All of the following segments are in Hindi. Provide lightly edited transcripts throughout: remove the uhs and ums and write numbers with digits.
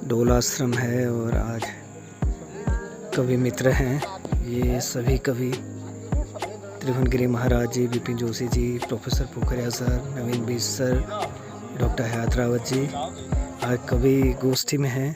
डोल आश्रम है और आज कवि मित्र हैं ये सभी कवि त्रिभुवनगिरी महाराज जी, विपिन जोशी जी, प्रोफेसर पोखरिया सर, नवीन बीज सर, डॉक्टर हयात रावत जी आज कवि गोष्ठी में हैं।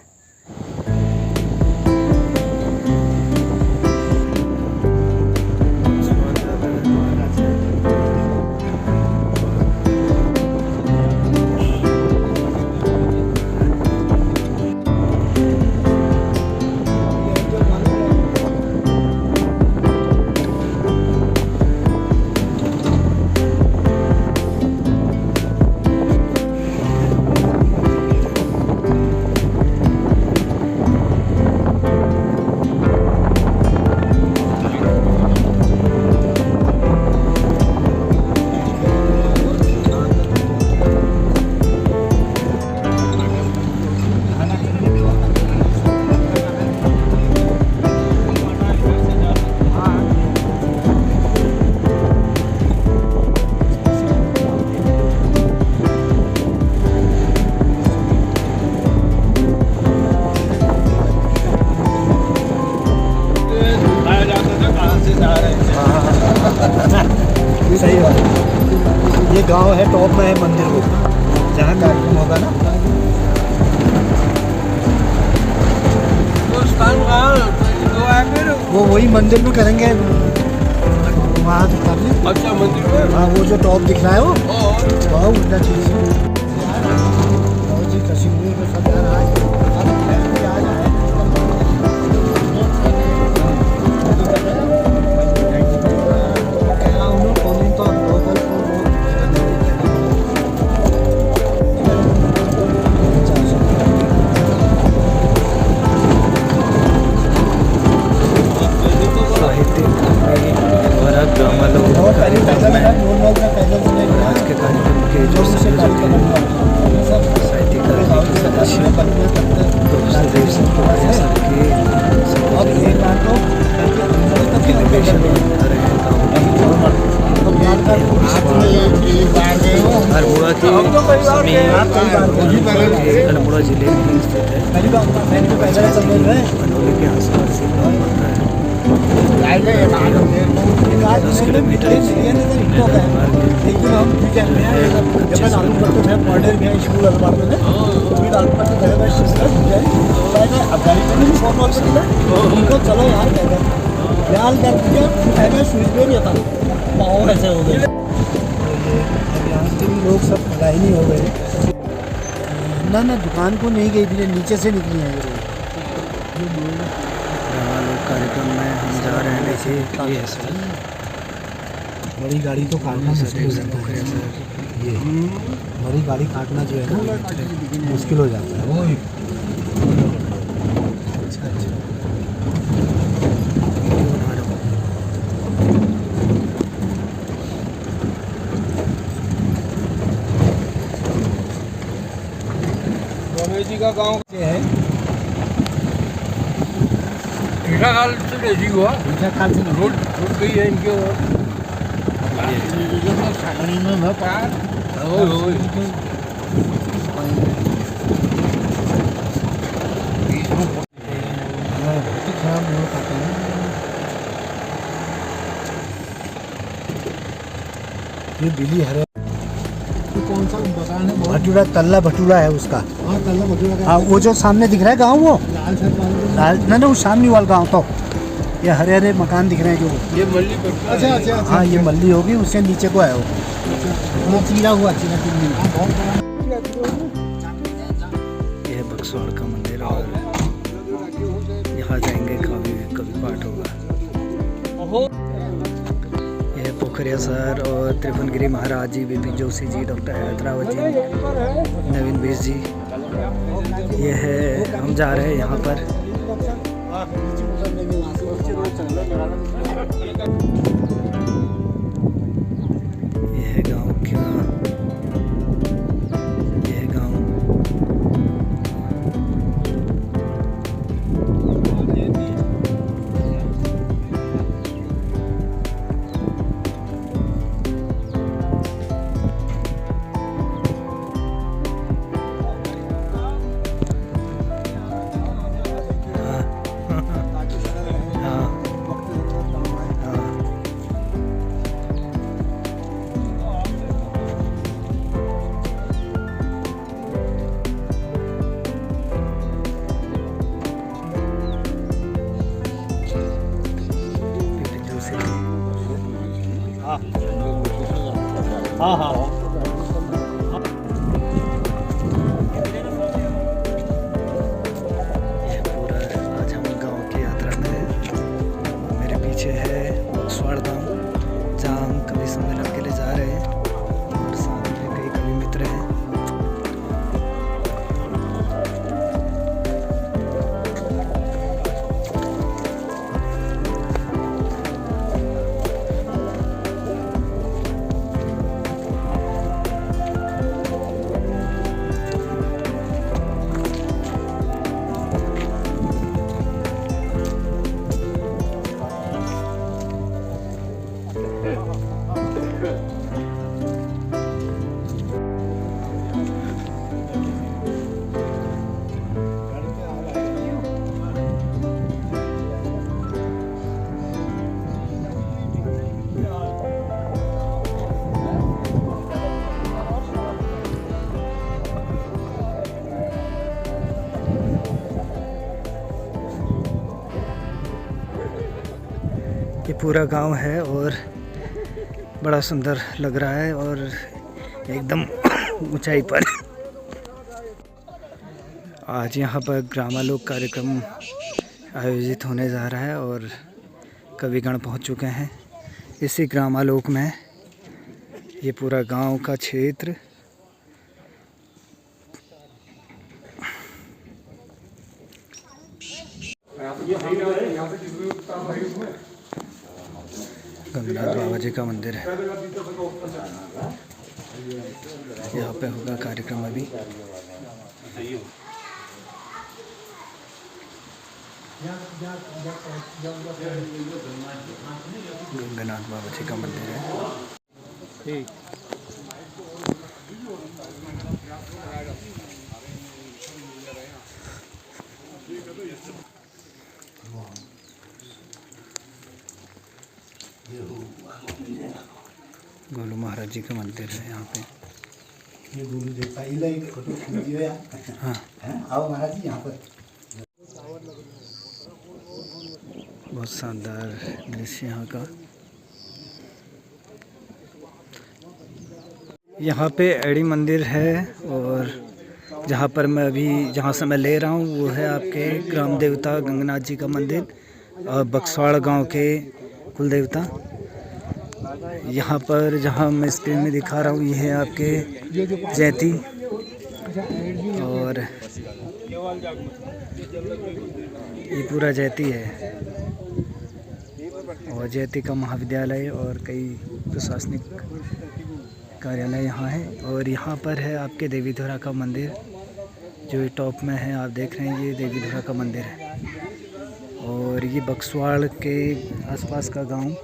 सही बात। ये गांव है, टॉप में है मंदिर वो, जहाँ कार्यक्रम होगा ना। वो वही मंदिर में करेंगे वहाँ। अच्छा मंदिर में? हाँ, वो जो टॉप दिख रहा है वो वहाँ उल्टा चीज जी कश्मीर में सब यार आज अल्मोड़ा जिले में स्थित है। पंडोली के आसपास से 10 किलोमीटर चलो यार ऐसे हो गए लोग सब लाइन ही हो गए ना दुकान को नहीं गई थी, नीचे से निकली है ये लोग। कार्यक्रम में हम जा रहे हैं नीचे। ये सर बड़ी गाड़ी तो काटना मुश्किल हो जाता है। ये बड़ी गाड़ी काटना जो है ना मुश्किल हो जाता है। वो जी का गांव है खाल से रेजी हुआ खाल से रोड गई है इनके में पार खराब हो पाता है। ये बिली हरे कौन सा मकान है? भटूरा, तल्ला भटूरा है उसका। हाँ, तल्ला भटूरा। हाँ, वो जो सामने दिख रहा है गाँव, वो लाल ना वो सामने वाला गाँव। तो ये हरे हरे मकान दिख रहे हैं जो ये मल्ली। अच्छा। हाँ, ये मल्ली होगी, उससे नीचे को है वो चीरा हुआ चीरा। यह बक्सवाड़ का मंदिर और यहाँ जाएंगे कवि पाठ होगा। यह पोखरिया सर और त्रिभुवनगिरी महाराज जी, विपिन जोशी जी, डॉक्टर हयात रावत जी, नवीन बीज जी। ये है, हम जा रहे हैं यहाँ पर। यह है गाँव क्या, यह है गाँव। हाँ हाँ यह पूरा आज हम गांव की यात्रा में हैं। मेरे पीछे है बक्सवाड़ गांव, जहां हम कवि सम्मेलन के लिए जा रहे हैं और साथ में कई कवि मित्र हैं। ये पूरा गांव है और बड़ा सुंदर लग रहा है और एकदम ऊंचाई पर। आज यहाँ पर ग्रामालोक कार्यक्रम आयोजित होने जा रहा है और कविगण पहुँच चुके हैं इसी ग्रामालोक में। ये पूरा गांव का क्षेत्र गंगनाथ बाबा जी का मंदिर है। यहाँ पे होगा कार्यक्रम अभी। गंगनाथ बाबा जी का मंदिर है। गोलू महाराज जी का मंदिर है यहाँ पे। ये गोलू देवता इलाही फोटो खींचियो यार। हाँ आओ महाराज जी यहाँ पर। बहुत शानदार दृश्य यहाँ का। यहाँ पे एड़ी मंदिर है और जहाँ पर मैं अभी जहाँ से मैं ले रहा हूँ वो है आपके ग्राम देवता गंगनाथ जी का मंदिर और बक्सवाड़ गांव के कुल देवता। यहाँ पर जहाँ मैं स्क्रीन में दिखा रहा हूँ ये है आपके जैती और ये पूरा जैती है और जैती का महाविद्यालय और कई प्रशासनिक कार्यालय यहाँ है। और यहाँ पर है आपके देवीधुरा का मंदिर जो टॉप में है, आप देख रहे हैं ये देवीधुरा का मंदिर है। और ये बक्सवाड़ के आसपास का गांव,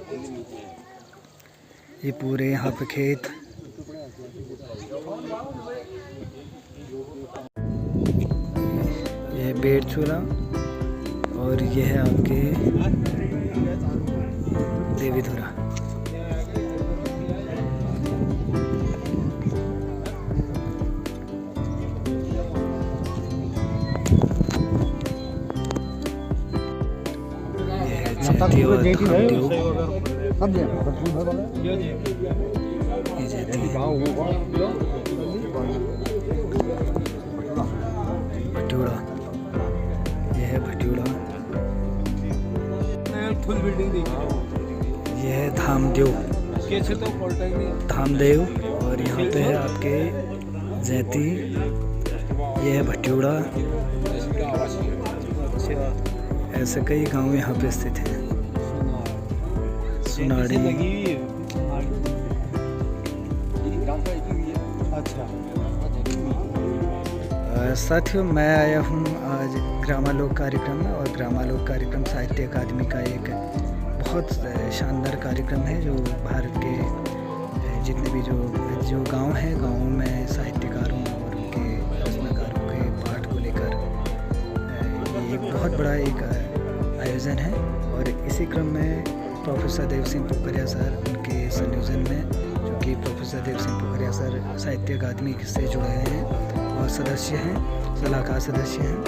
ये पूरे यहाँ पे खेत। ये है बेड़चूरा और ये है आपके देवीधुरा। ये है जैती और खामदेव। ये जैती भटूड़ा, ये है भटूड़ा। ये है धामदेव धामदेव और यहाँ पे है आपके जैती। ये है भटूड़ा। ऐसे कई गांव यहाँ पे स्थित हैं। सुनाड़ी। साथियों मैं आया हूँ आज ग्रामालोक कार्यक्रम में और ग्रामालोक कार्यक्रम साहित्य अकादमी का एक बहुत शानदार कार्यक्रम है जो भारत के जितने भी जो गांव हैं, गाँव में साहित्यकारों और उनके रचनाकारों के पाठ को लेकर ये एक बहुत बड़ा एक आयोजन है। और इसी क्रम में प्रोफेसर देव सिंह पोखरिया सर उनके संयोजन में, जो कि प्रोफेसर देव सिंह पोखरिया सर साहित्य अकादमी से जुड़े हैं और सदस्य हैं, सलाहकार सदस्य हैं।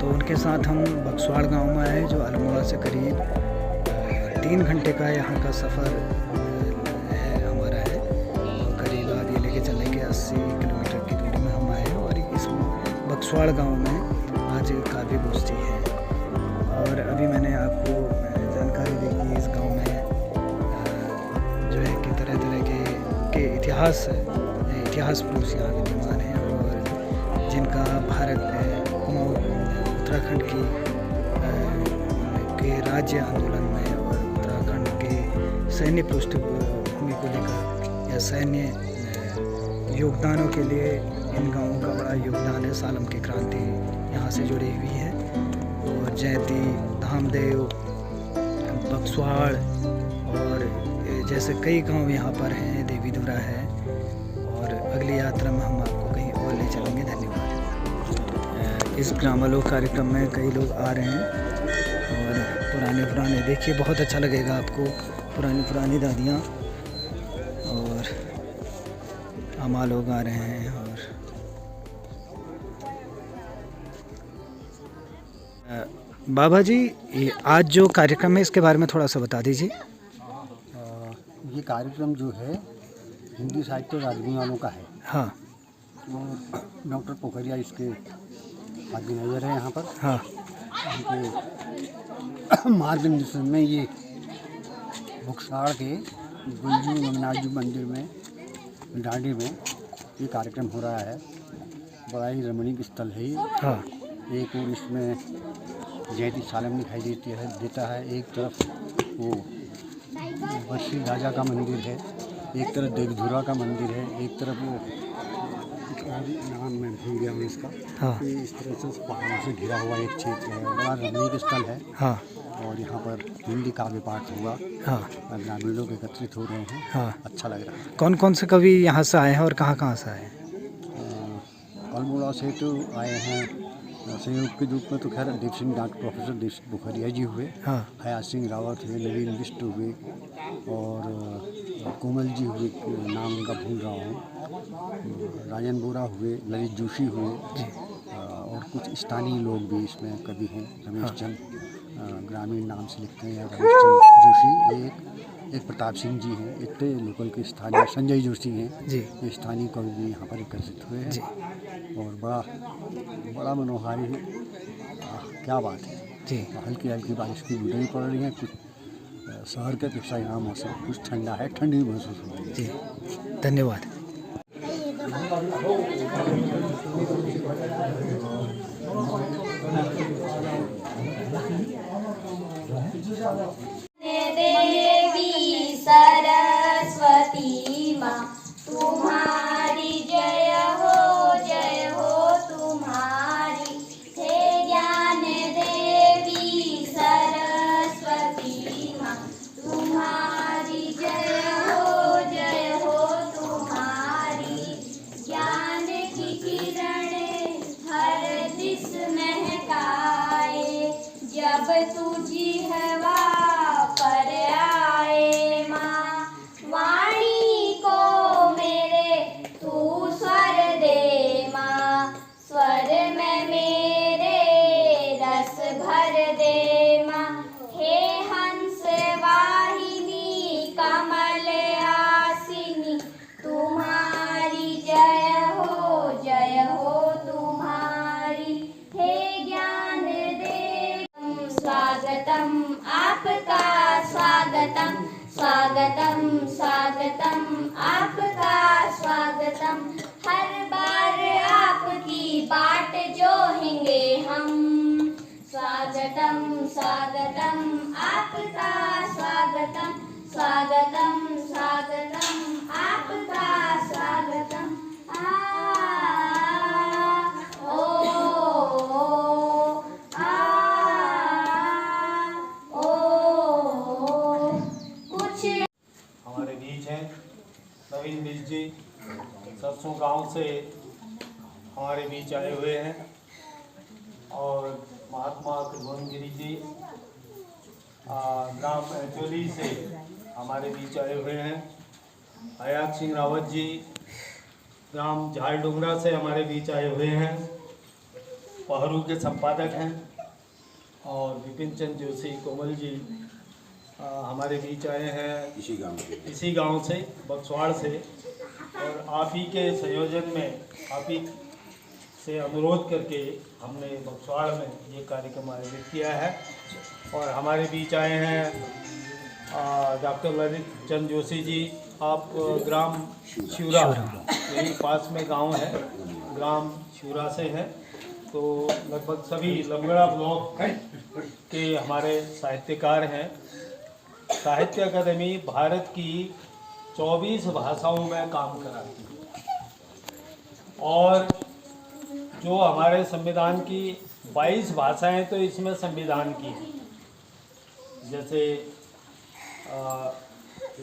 तो उनके साथ हम बक्सवाड़ गांव में आए जो अल्मोड़ा से करीब 3 घंटे का यहाँ का सफ़र 80 किलोमीटर की दूरी में हम आए हैं और इस बक्सवाड़ गांव में आज काव्य गोष्ठी है। और अभी मैंने आपको जानकारी दी कि इस गांव में जो है कि तरह तरह के इतिहास पुरुष यहाँ विद्यमान हैं और जिनका भारत कुमाऊँ उत्तराखंड के राज्य आंदोलन में और उत्तराखंड के सैन्य पृष्ठभूमि को लेकर या सैन्य योगदानों के लिए इन गांवों का बड़ा योगदान है। सालम की क्रांति यहाँ से जुड़ी हुई है और जयंती, धामदेव, बक्सवाड़ और जैसे कई गांव यहाँ पर हैं, देवीधुरा है। और अगली यात्रा में हम आपको कहीं और ले चलेंगे। धन्यवाद। इस ग्रामालोक कार्यक्रम में कई लोग आ रहे हैं और पुराने देखिए, बहुत अच्छा लगेगा आपको। पुरानी दादियाँ और अम्मा लोग आ रहे हैं। और बाबा जी, ये आज जो कार्यक्रम है इसके बारे में थोड़ा सा बता दीजिए। ये कार्यक्रम जो है हिंदी साहित्य और राजगुणालों का है। हाँ। और डॉक्टर पोखरिया इसके ऑर्गेनाइजर है यहाँ पर। हाँ। उनके मार्गदर्शन में ये बक्सवाड़ के गुलजू रंगनाथ जी मंदिर में डांडी में ये कार्यक्रम हो रहा है। बड़ा ही रमणीक स्थल है ये। हाँ। एक और इसमें जयंती सालम दिखाई देता है। एक तरफ वो बर्शी राजा का मंदिर है, एक तरफ देवधुरा का मंदिर है, एक तरफ वो नाम मैं भूल गया हूँ इसका। हाँ। इस तरह से पहाड़ों से घिरा हुआ एक क्षेत्र है, बड़ा रमणीक स्थल है। हाँ। और यहाँ पर हिंदी काव्य पाठ हुआ। हाँ। ग्रामीण लोग एकत्रित हो रहे हैं। हाँ। अच्छा लग रहा है। कौन कौन से कवि यहाँ से आए हैं और कहाँ से आए हैं? अल्मोड़ा से तो आए हैं, संयोग के रूप में तो खैर प्रोफेसर देव सिंह पोखरिया जी हुए। हाँ। हयात सिंह रावत हुए, नवीन बिष्ट हुए और कोमल जी हुए, नाम उनका भूल रहा हूँ, राजन बोरा हुए, ललित जोशी हुए और कुछ स्थानीय लोग भी इसमें कवि हैं। रमेश चंद ग्रामीण नाम से लिखते हैं, रमेश चंद जोशी। एक प्रताप सिंह जी हैं, एक लोकल के स्थानीय संजय जोशी हैं जी। ये स्थानीय कवि भी यहाँ पर एकत्रित हुए हैं जी। और बड़ा मनोहारी है। क्या बात है जी। हल्की बारिश की बूंदें पड़ रही हैं। कुछ शहर के अपेक्षा यहाँ मौसम कुछ ठंडा है, ठंडी महसूस हो रही है जी। धन्यवाद। देवी सरस्वती माँ तुम्हारी जय हो तुम्हारी। हे ज्ञान देवी सरस्वती माँ तुम्हारी जय हो तुम्हारी। ज्ञान की किरण हर दिस महकाए, जब तुझी हवा पर आए माँ। वाणी को मेरे तू स्वर दे माँ, स्वर में मेरे रस भर दे माँ। हे हंस वाहिनी कमल आसिनी तुम्हारी जय हो तुम्हारी। हे ज्ञान देव स्वागतम आपका, स्वागतम आपका स्वागतम। हर बार आपकी बाट जोहेंगे हम। स्वागतम आपका, स्वागतम आपका स्वागतम। हमारे बीच हैं नवीन बिष्ट जी, सरसों गांव से हमारे बीच आए हुए हैं। और महात्मा त्रिभुवनगिरी जी ग्राम चोली से हमारे बीच आए हुए हैं। हयात सिंह रावत जी ग्राम झालडुंगरा से हमारे बीच आए हुए हैं, पहरू के संपादक हैं। और विपिन चंद जोशी कोमल जी हमारे बीच आए हैं इसी गांव से, बक्सवाड़ से। और आप ही के संयोजन में आप ही से अनुरोध करके हमने बक्सवाड़ में ये कार्यक्रम आयोजित किया है। और हमारे बीच आए हैं डॉक्टर ललित चंद जोशी जी। आप ग्राम शिवरा, यही पास में गांव है, ग्राम शिवरा से हैं। तो लगभग सभी लमगड़ा ब्लॉक के हमारे साहित्यकार हैं। साहित्य अकादमी भारत की 24 भाषाओं में काम कराती है और जो हमारे संविधान की 22 भाषाएं तो इसमें संविधान की हैं, जैसे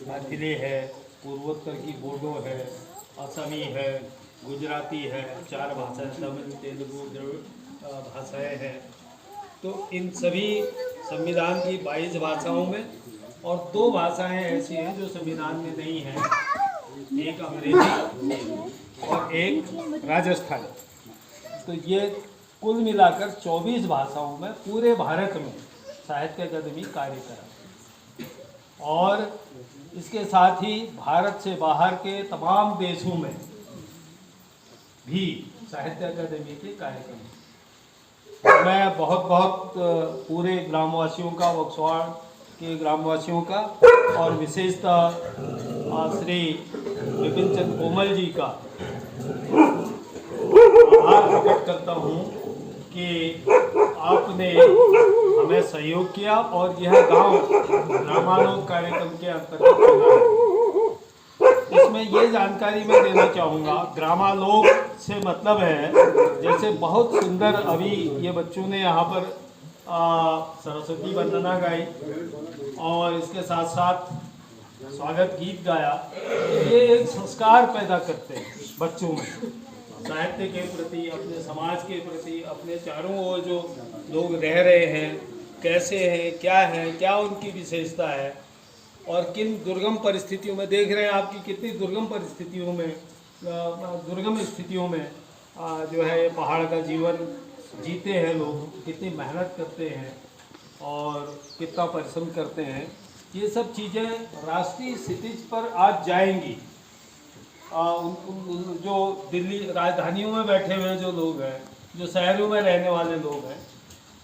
मैथिली है, पूर्वोत्तर की बोडो है, असमी है, गुजराती है, 4 भाषाएं तमिल, तेलुगु भाषाएं हैं। तो इन सभी संविधान की 22 भाषाओं में और 2 भाषाएं ऐसी हैं जो संविधान में नहीं हैं, एक अंग्रेजी और एक राजस्थानी। तो ये कुल मिलाकर 24 भाषाओं में पूरे भारत में साहित्य अकादमी कार्य करा और इसके साथ ही भारत से बाहर के तमाम देशों में भी साहित्य अकादमी के कार्यक्रम। मैं बहुत बहुत पूरे ग्रामवासियों का, बक्सवाड़ के ग्रामवासियों का और विशेषतः श्री विपिन चंद कोमल जी का आभार प्रकट करता हूँ कि आपने हमें सहयोग किया और यह गांव ग्रामालोक कार्यक्रम के अंतर्गत चला है। इसमें ये जानकारी मैं देना चाहूँगा, ग्रामालोक से मतलब है जैसे बहुत सुंदर अभी ये बच्चों ने यहाँ पर सरस्वती वंदना गाई और इसके साथ साथ स्वागत गीत गाया। ये एक संस्कार पैदा करते हैं बच्चों में, साहित्य के प्रति, अपने समाज के प्रति, अपने चारों ओर जो लोग रह रहे हैं कैसे हैं, क्या उनकी विशेषता है और किन दुर्गम परिस्थितियों में, देख रहे हैं आपकी कितनी दुर्गम परिस्थितियों में, दुर्गम स्थितियों में जो है पहाड़ का जीवन जीते हैं लोग, कितनी मेहनत करते हैं और कितना परिश्रम करते हैं। ये सब चीज़ें राष्ट्रीय क्षितिज पर आज जाएंगी। जो दिल्ली राजधानियों में बैठे हुए जो लोग हैं, जो शहरों में रहने वाले लोग हैं,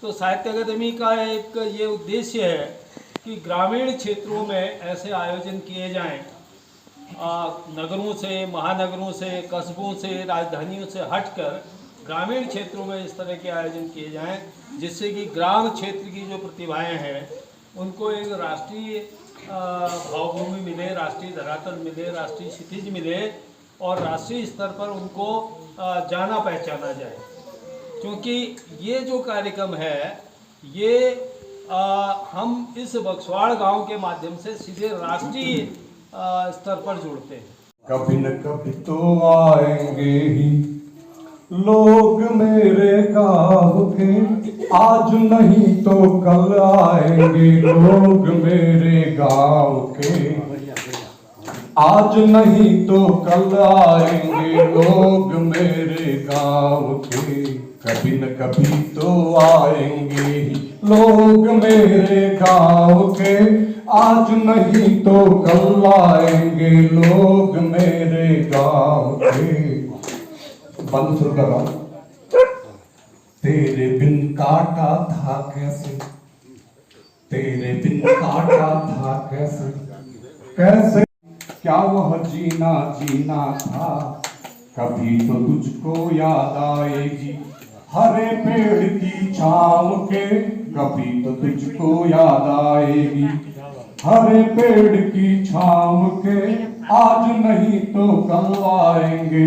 तो साहित्य अकादमी का एक ये उद्देश्य है कि ग्रामीण क्षेत्रों में ऐसे आयोजन किए जाएं, नगरों से, महानगरों से, कस्बों से, राजधानियों से हटकर ग्रामीण क्षेत्रों में इस तरह के आयोजन किए जाएं, जिससे कि ग्राम क्षेत्र की जो प्रतिभाएं हैं उनको एक राष्ट्रीय भावभूमि मिले, राष्ट्रीय धरातल मिले, राष्ट्रीय क्षितिज मिले और राष्ट्रीय स्तर पर उनको जाना पहचाना जाए। क्योंकि ये जो कार्यक्रम है ये हम इस बक्सवाड़ गांव के माध्यम से सीधे राष्ट्रीय स्तर पर जोड़ते हैं। कभी न कभी तो आएंगे ही लोग मेरे गाँव के, आज नहीं तो कल आएंगे लोग मेरे गाँव के, आज नहीं तो कल आएंगे लोग मेरे गाँव के, कभी न कभी तो आएंगे ही लोग मेरे गाँव के, आज नहीं तो कल आएंगे लोग मेरे गाँव के। बंद शुरू कर रहा हूं। तेरे बिन काटा था कैसे, तेरे बिन काटा था कैसे, कैसे क्या वह जीना जीना था, कभी तो तुझको याद आएगी हरे पेड़ की छांव के, कभी तो तुझको याद आएगी हरे पेड़ की छांव के, आज नहीं तो कल आएंगे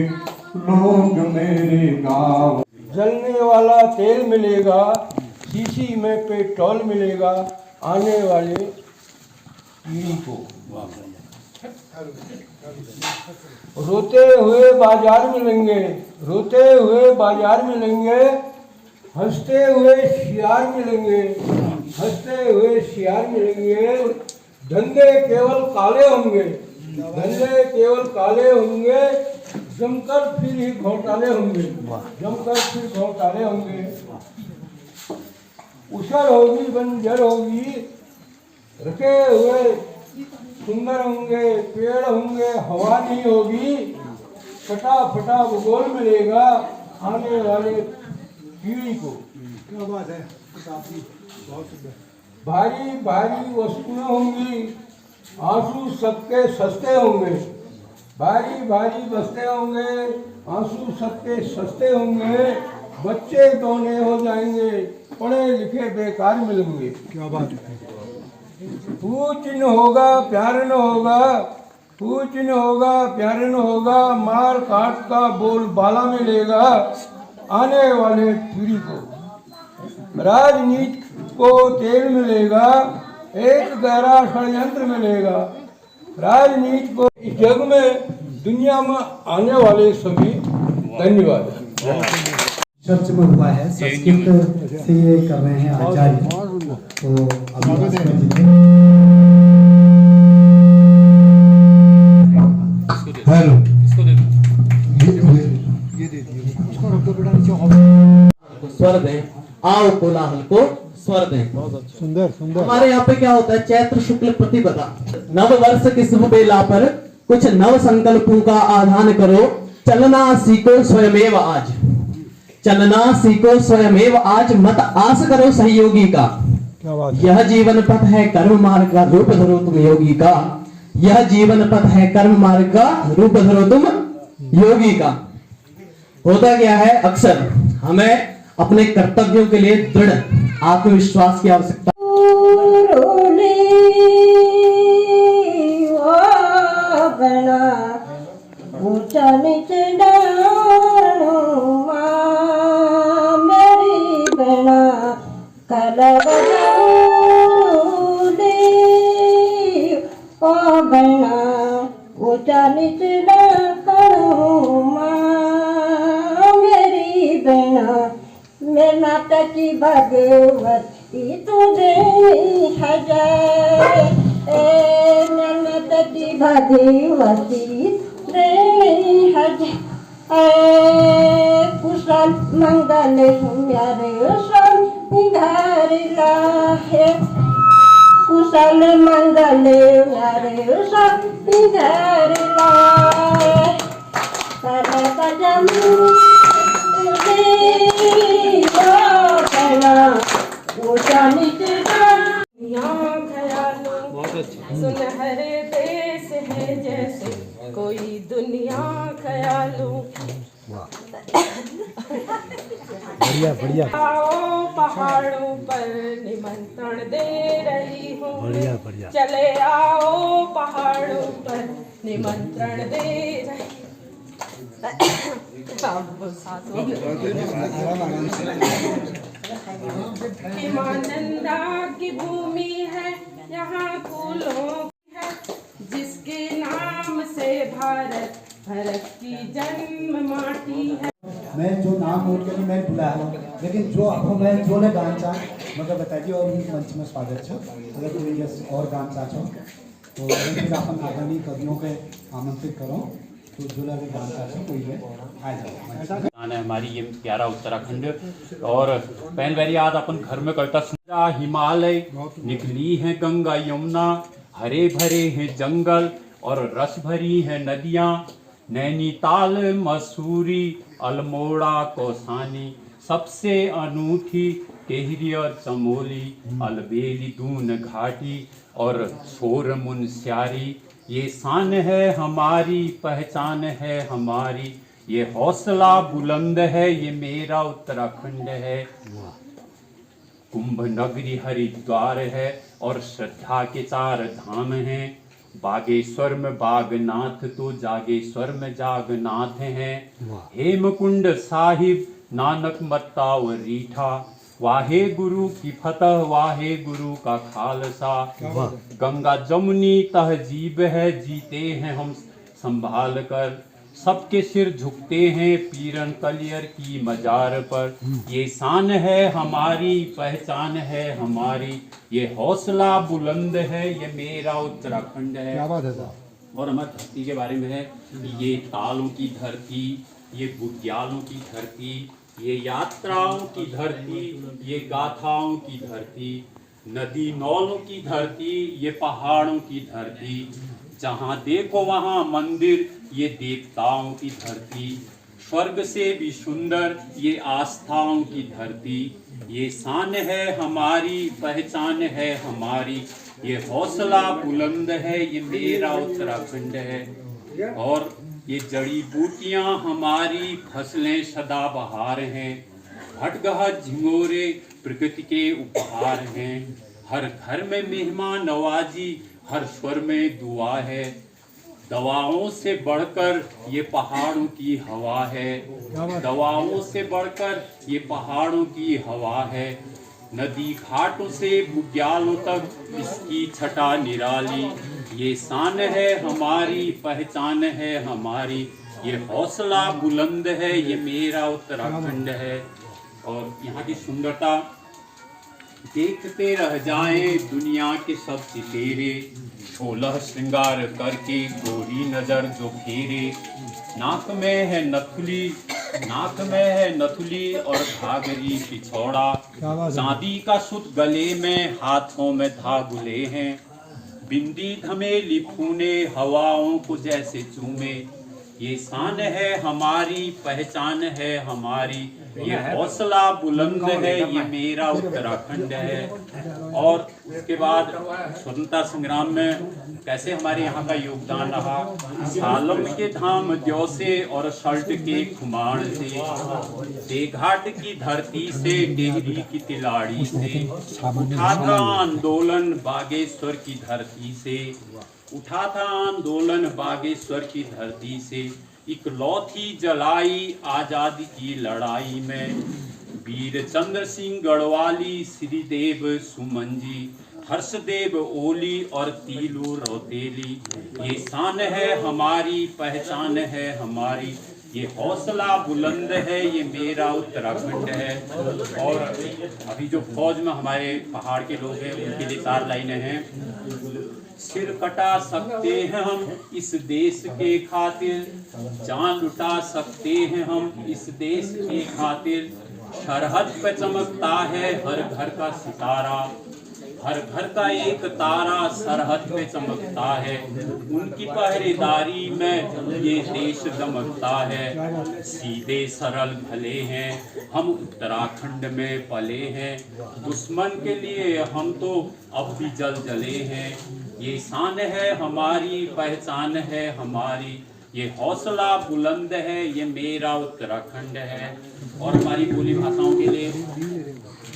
लोग मेरे गाँव। जलने वाला तेल मिलेगा, शीशी में पेट्रोल मिलेगा, आने वाले पीढ़ी को। रोते हुए बाजार मिलेंगे, रोते हुए बाजार मिलेंगे, हंसते हुए शियार मिलेंगे, हंसते हुए शियार मिलेंगे। धंधे केवल काले होंगे, धंधे केवल काले होंगे, जमकर फिर ही घोटाले होंगे, जमकर फिर घोटाले होंगे। उछल होगी, बंजर होगी, रखे हुए सुंदर होंगे, पेड़ होंगे, हवा नहीं होगी, कटा फटा भूगोल मिलेगा आने वाले पीढ़ी को। क्या बात है, बहुत सुंदर। भारी भारी वस्तुएं होंगी, आंसू सबके सस्ते होंगे। भारी भारी बस्ते होंगे, आंसू सबके सस्ते होंगे। बच्चे दोने हो जाएंगे, पढ़े लिखे बेकार मिलेंगे। क्या बात है। पूछ न होगा प्यार न होगा, पूछ न होगा प्यार न होगा। मार काट का बोल बाला मिलेगा आने वाले पीढ़ी को। राजनीति को तेल मिलेगा, एक गहरा षड्यंत्र मिलेगा। राजनीति को इस जग में, दुनिया में आने वाले सभी। धन्यवाद। चर्च में हुआ है, संस्कृत से ये कर रहे हैं आचार्य। तो अभी हेलो, ये दे दिए इसको, रख दो बेटा नीचे। स्वर दें, आओ कोलाहल को स्वर दें। सुंदर सुंदर। हमारे यहाँ पे क्या होता है, चैत्र शुक्ल प्रतिपदा, नव वर्ष की शुभ बेला पर कुछ नव संकल्पों का आधान करो। चलना सीखो स्वयमेव आज, चलना सीखो स्वयमेव आज, मत आस करो सहयोगी का। क्या बात है। यह जीवन पथ है कर्म मार्ग का, रूप धरो तुम योगी का। यह जीवन पथ है कर्म मार्ग का, रूप धरो तुम योगी का। होता क्या है, अक्सर हमें अपने कर्तव्यों के लिए दृढ़ आत्मविश्वास की आवश्यकता। ऊंचा नीचे डालो मेरी गणा, कलवले ओ गणा, ऊंचा नीचे डालो मेरी गणा। मेरे माता की भगवती तुझे हजाए, मेरे माता की भगवती देनी हजाए। कुशल मंगल मेरे संघार लाहे, कुशल मंगल मेरे संघार लाहे। सुनहरे देश है जैसे कोई दुनिया ख्यालू। बढ़िया बढ़िया। आओ पहाड़ों पर निमंत्रण दे रही हूँ। बढ़िया बढ़िया। चले आओ पहाड़ों पर निमंत्रण दे रही। हिमानंदा की भूमि है, यहाँ फूलों की है, जिसके नाम से भारत भारत की जन्म माटी है। मैं जो नाम नोट करी मैं भूला है, लेकिन जो आपको मैं जो ले गान चाह मतलब बताइए और मंच में स्वागत छो। अगर कोई यस और गान चाह छो तो फिर अपन आगामी कवियों के आमंत्रित करो, तो जो लगे गान चाह छो कोई है आ जाओ। हमारी ये प्यारा उत्तराखंड। और पहली बारी आज अपन घर में करता सुना, हिमालय निकली है गंगा यमुना, हरे भरे हैं जंगल और रस भरी है नदियाँ। नैनीताल मसूरी अल्मोड़ा कौसानी, सबसे अनूठी टेहरी और चमोली, अलबेली दून घाटी और शोर मुनस्यारी। ये शान है हमारी, पहचान है हमारी, ये हौसला बुलंद है, ये मेरा उत्तराखंड है। कुंभ नगरी हरिद्वार है और श्रद्धा के 4 धाम हैं। बागेश्वर में बागनाथ तो जागेश्वर में जागनाथ हैं। हेमकुंड साहिब नानक मत्ता और रीठा, वाहे गुरु की फतह वाहे गुरु का खालसा। गंगा जमुनी तहजीब है, जीते हैं हम संभाल कर, सबके सिर झुकते हैं पीरन कलियर की मजार पर। ये शान है हमारी, पहचान है हमारी, ये हौसला बुलंद है, ये मेरा उत्तराखंड है। क्या बात है। और हमारी धरती के बारे में है, ये तालों की धरती, ये बुग्यालों की धरती, ये यात्राओं की धरती, ये गाथाओं की धरती, नदी नौलों की धरती, ये पहाड़ों की धरती। जहाँ देखो वहाँ मंदिर, ये देवताओं की धरती। स्वर्ग से भी सुंदर ये आस्थाओं की धरती। ये शान है हमारी, पहचान है हमारी, ये हौसला बुलंद है, ये मेरा उत्तराखंड है। और ये जड़ी बूटियाँ हमारी, फसलें सदाबहार हैं, भटगह झिंगोरे प्रकृति के उपहार हैं। हर घर में मेहमान नवाजी, हर स्वर में दुआ है। दवाओं से बढ़कर ये पहाड़ों की हवा है, दवाओं से बढ़कर ये पहाड़ों की हवा है। नदी घाटों से बुग्यालों तक इसकी छटा निराली। ये शान है हमारी, पहचान है हमारी, ये हौसला बुलंद है, ये मेरा उत्तराखंड है। और यहाँ की सुंदरता देखते रह जाएं दुनिया के सब सितेरे, 16 श्रृंगार करके गोरी नजर जो फेरे। नाक में है नथुली, नाक में है नथुली और घाघरी पिछौड़ा। चांदी का सुत गले में, हाथों में धागुले हैं। बिंदी धमेली फूने हवाओं को जैसे चूमे। ये शान है हमारी, पहचान है हमारी, ये हौसला बुलंद है, ये मेरा उत्तराखंड है। और उसके बाद स्वतंत्रता संग्राम में कैसे हमारे यहाँ का योगदान रहा। सालम के धाम द्योसे और शल्ट के खुमाण से, देघाट की धरती से, डेहरी की तिलाड़ी से। उठा था आंदोलन बागेश्वर की धरती से, उठा था आंदोलन बागेश्वर की धरती से। इकलौती जलाई आजादी की लड़ाई में, वीर चंद्र सिंह गढ़वाली, श्रीदेव सुमन जी, हर्षदेव ओली और तीलू रौतेली। ये शान है हमारी, पहचान है हमारी, ये हौसला बुलंद है, ये मेरा उत्तराखंड है। और अभी जो फौज में हमारे पहाड़ के लोग हैं उनके लिए 4 लाइनें हैं। सिर कटा सकते हैं हम इस देश के खातिर, जान लुटा सकते हैं हम इस देश के खातिर। सरहद पे चमकता है हर घर का सितारा, हर घर का एक तारा सरहद पे चमकता है। उनकी पहरेदारी में ये देश दमकता है। सीधे सरल भले हैं हम, उत्तराखंड में पले हैं। दुश्मन के लिए हम तो अब भी जल जले हैं। ये शान है हमारी, पहचान है हमारी, ये हौसला बुलंद है, ये मेरा उत्तराखंड है। और हमारी बोली भाषाओं के लिए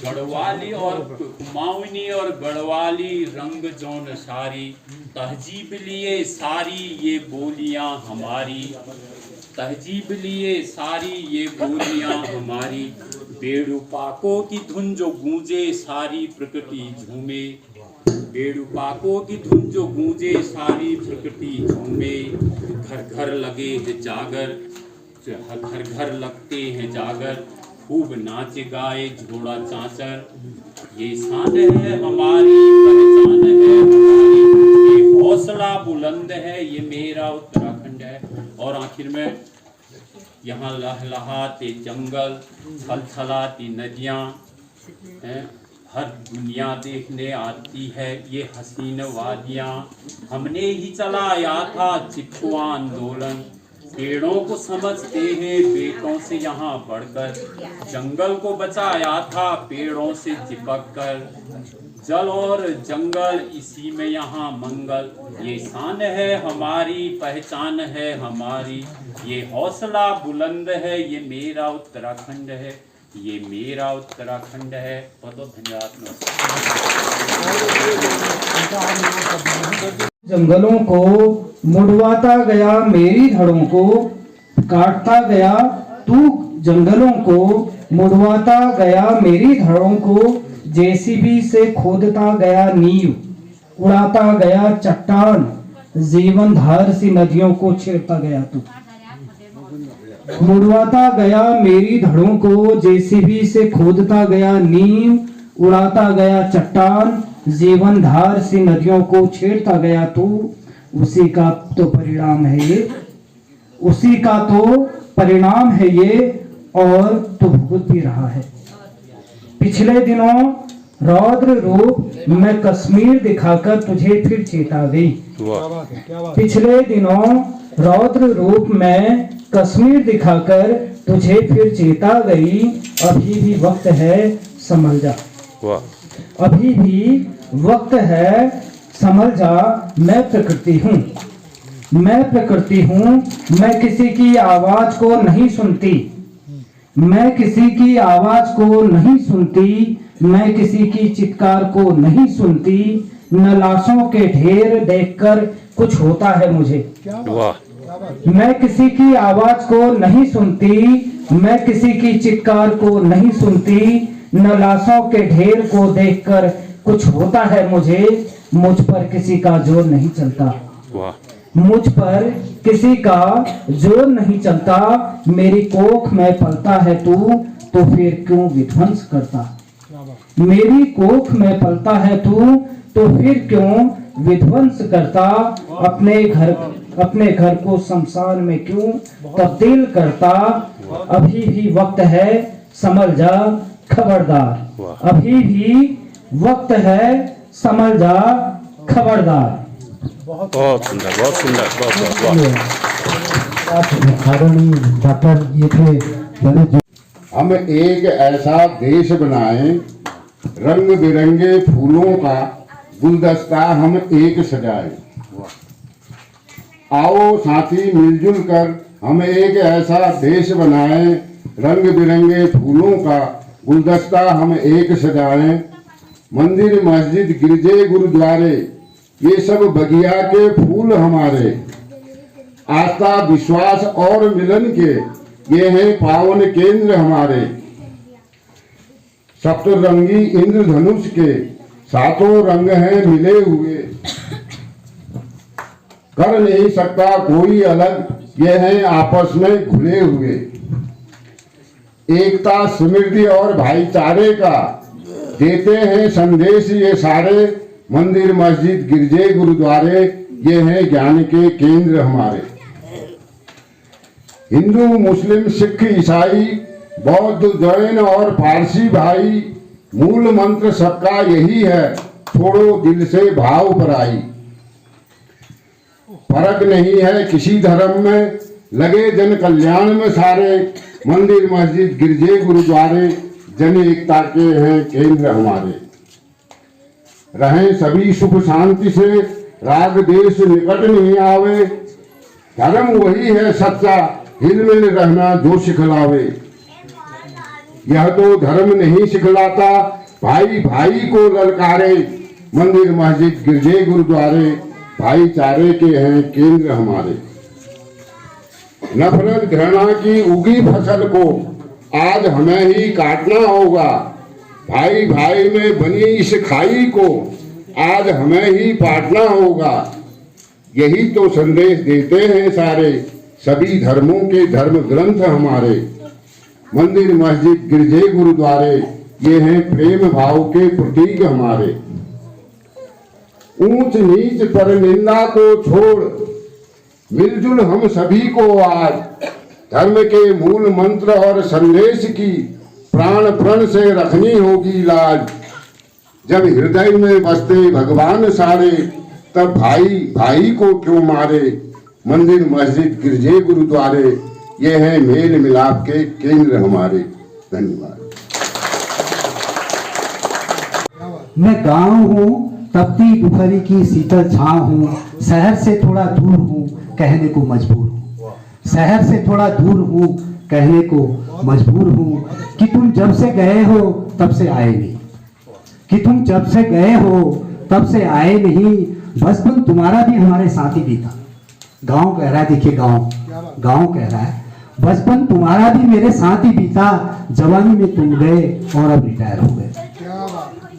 गढ़वाली और कुमाऊनी और गढ़वाली रंग जौन सारी, तहजीब लिए सारी ये बोलियां हमारी, तहजीब लिए सारी ये बोलियां हमारी। बेड़ुपाकों की धुन जो गूंजे सारी प्रकृति झूमे, बेड़ुपाकों की धुन जो गूंजे सारी प्रकृति झूमे। घर घर लगे हैं जागर, घर घर लगते हैं जागर, खूब नाच गाए झोड़ा चांचर। ये शान है हमारी, पहचान है हमारी, ये हौसला बुलंद है, ये मेरा उत्तराखंड है। और आखिर में यहाँ लहलहाते जंगल, छलछलाती नदियाँ, हर दुनिया देखने आती है ये हसीन वादियाँ। हमने ही चलाया था चिपकुआ आंदोलन, पेड़ों को समझते हैं बेटों से यहाँ बढ़कर। जंगल को बचाया था पेड़ों से चिपक कर, जल और जंगल इसी में यहाँ मंगल। ये शान है हमारी, पहचान है हमारी, ये हौसला बुलंद है, ये मेरा उत्तराखंड है, ये मेरा उत्तराखंड है। बहुत बहुत धन्यवाद। जंगलों को मुड़वाता गया मेरी धड़ों को, काटता गया तू जंगलों को, मुड़वाता गया मेरी धड़ों को। जेसीबी से खोदता गया नींव, उड़ाता गया चट्टान, जीवन धार सी नदियों को छेड़ता गया तू। मुड़वाता गया मेरी धड़ों को, जेसीबी से खोदता गया नींव, उड़ाता गया चट्टान, जीवन धार सी नदियों को छेड़ता गया तू। उसी का तो परिणाम है ये, उसी का तो परिणाम है ये, और तो भुगत भी रहा है। पिछले दिनों रौद्र रूप मैं कश्मीर दिखाकर तुझे फिर चेता गई। पिछले दिनों रौद्र रूप में कश्मीर दिखाकर तुझे फिर चेता गई। अभी भी वक्त है संभल जा, अभी भी वक्त है संभल जा। मैं प्रकृति हूँ, मैं प्रकृति हूँ, मैं किसी की आवाज को नहीं सुनती, मैं किसी की आवाज को नहीं सुनती, मैं किसी की चित्कार को नहीं सुनती। न लाशों के ढेर देखकर कुछ होता है मुझे। मैं किसी की आवाज को नहीं सुनती, मैं किसी की चित्कार को नहीं सुनती। न लाशों के ढेर को देखकर कुछ होता है मुझे। मुझ पर किसी का जोर नहीं चलता, मुझ पर किसी का जोर नहीं चलता। मेरी कोख में पलता है तू, तो फिर क्यों विध्वंस करता। मेरी कोख में पलता है तू, तो फिर क्यों विध्वंस करता। अपने घर को शमशान में क्यों तब्दील करता। अभी भी वक्त है संभल जा खबरदार, अभी भी वक्त है संभल जा खबरदार। बहुत सुंदर, बहुत सुंदर, बहुत आदरणीय डॉक्टर ये थे ललित। हम एक ऐसा देश बनाएं, रंग बिरंगे फूलों का गुलदस्ता हम एक सजाएं। आओ साथी मिलजुल कर हम एक ऐसा देश बनाएं, रंग बिरंगे फूलों का गुलदस्ता हम एक सजाएं। मंदिर मस्जिद गिरजे गुरुद्वारे ये सब बगिया के फूल हमारे। आस्था विश्वास और मिलन के ये हैं पावन केंद्र हमारे। सप्तरंगी इंद्रधनुष के सातों रंग हैं मिले हुए। कर नहीं सकता कोई अलग, ये हैं आपस में घुले हुए। एकता समृद्धि और भाईचारे का देते हैं संदेश ये सारे। मंदिर मस्जिद गिरजे गुरुद्वारे ये हैं ज्ञान के केंद्र हमारे। हिंदू मुस्लिम सिख ईसाई बौद्ध जैन और पारसी भाई, मूल मंत्र सबका यही है, छोड़ो दिल से भाव पराई। फर्क नहीं है किसी धर्म में, लगे जन कल्याण में सारे। मंदिर मस्जिद गिरजे गुरुद्वारे जन एकता के हैं केंद्र हमारे। रहें सभी सुख शांति से, राग देश निकट नहीं आवे। धर्म वही है सच्चा, हिलमिल रहना जो सिखलावे। यह तो धर्म नहीं सिखलाता, भाई भाई को ललकारे। मंदिर मस्जिद गिरजे गुरुद्वारे भाईचारे के हैं केंद्र हमारे। नफरत घृणा की उगी फसल को आज हमें ही काटना होगा। भाई भाई में बनी इस खाई को आज हमें ही पाटना होगा। यही तो संदेश देते हैं सारे सभी धर्मों के धर्म ग्रंथ हमारे। मंदिर मस्जिद गिरजे गुरुद्वारे ये हैं प्रेम भाव के प्रतीक हमारे। ऊंच नीच पर निंदा को छोड़ मिलजुल हम सभी को आज। धर्म के मूल मंत्र और संदेश की प्राण प्रण से रखनी होगी लाज। जब हृदय में बसते भगवान सारे, तब भाई भाई को क्यों मारे। मंदिर मस्जिद गिरजे गुरुद्वारे ये हैं मेल मिलाप के केंद्र हमारे। धन्यवाद। मैं गांव हूँ, तपती दोपहरी की शीतल छांव हूँ। शहर से थोड़ा दूर हूँ, कहने को मजबूर हूँ। शहर से थोड़ा दूर हूँ, कहने को मजबूर हूँ कि तुम जब से गए हो तब से आए नहीं। कि तुम जब से गए हो तब से आए नहीं। बचपन तुम्हारा भी हमारे साथ ही बीता। गांव कह रहा है, देखिए गांव कह रहा है, बचपन तुम्हारा भी मेरे साथ ही बीता। जवानी में तुम गए और अब रिटायर हो गए।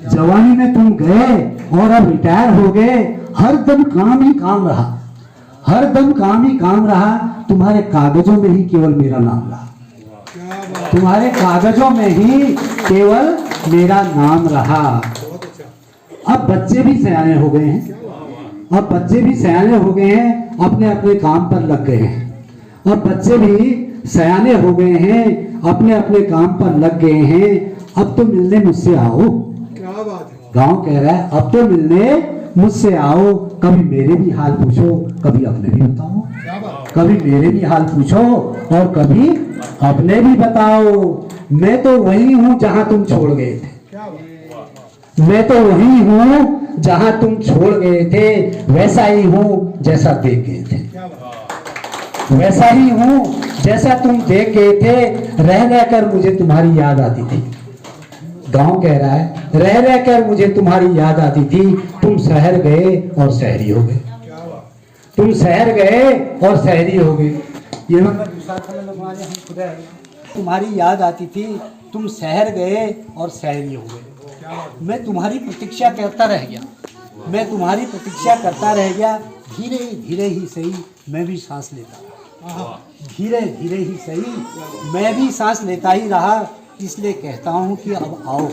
जवानी में तुम गए और अब रिटायर हो गए। हर दम काम ही काम रहा, हर दम काम ही काम रहा। तुम्हारे कागजों में ही केवल मेरा नाम रहा। तुम्हारे कागजों में ही केवल मेरा नाम रहा। अब बच्चे भी सयाने हो गए हैं, अब बच्चे भी सयाने हो गए हैं, अपने अपने काम पर लग गए हैं। अब बच्चे भी सयाने हो गए हैं, अपने अपने काम पर लग गए हैं। अब तो मिलने मुझसे आओ, गांव कह रहा है अब तो मिलने मुझसे आओ, कभी मेरे भी हाल पूछो, कभी अपने भी बताओ, कभी मेरे भी हाल पूछो और कभी अपने भी बताओ। मैं तो वही हूं जहां तुम छोड़ गए थे, मैं तो वही हूं जहां तुम छोड़ गए थे, वैसा ही हूं जैसा देख गए थे, वैसा ही हूं जैसा तुम देख गए थे। रह रहकर मुझे तुम्हारी याद आती थी। गांव कह रहा है रह रहकर मुझे तुम्हारी याद आती थी, तुम शहर गए और शहरी हो गए, तुम शहर गए और शहरी हो गए। ये तुम्हारी याद आती थी, तुम शहर गए और शहरी हो गए। मैं तुम्हारी प्रतीक्षा करता रह गया, मैं तुम्हारी प्रतीक्षा करता रह गया। धीरे धीरे ही सही मैं भी सांस लेता, धीरे धीरे ही सही मैं भी सांस लेता ही रहा। इसलिए कहता हूँ कि अब आओ,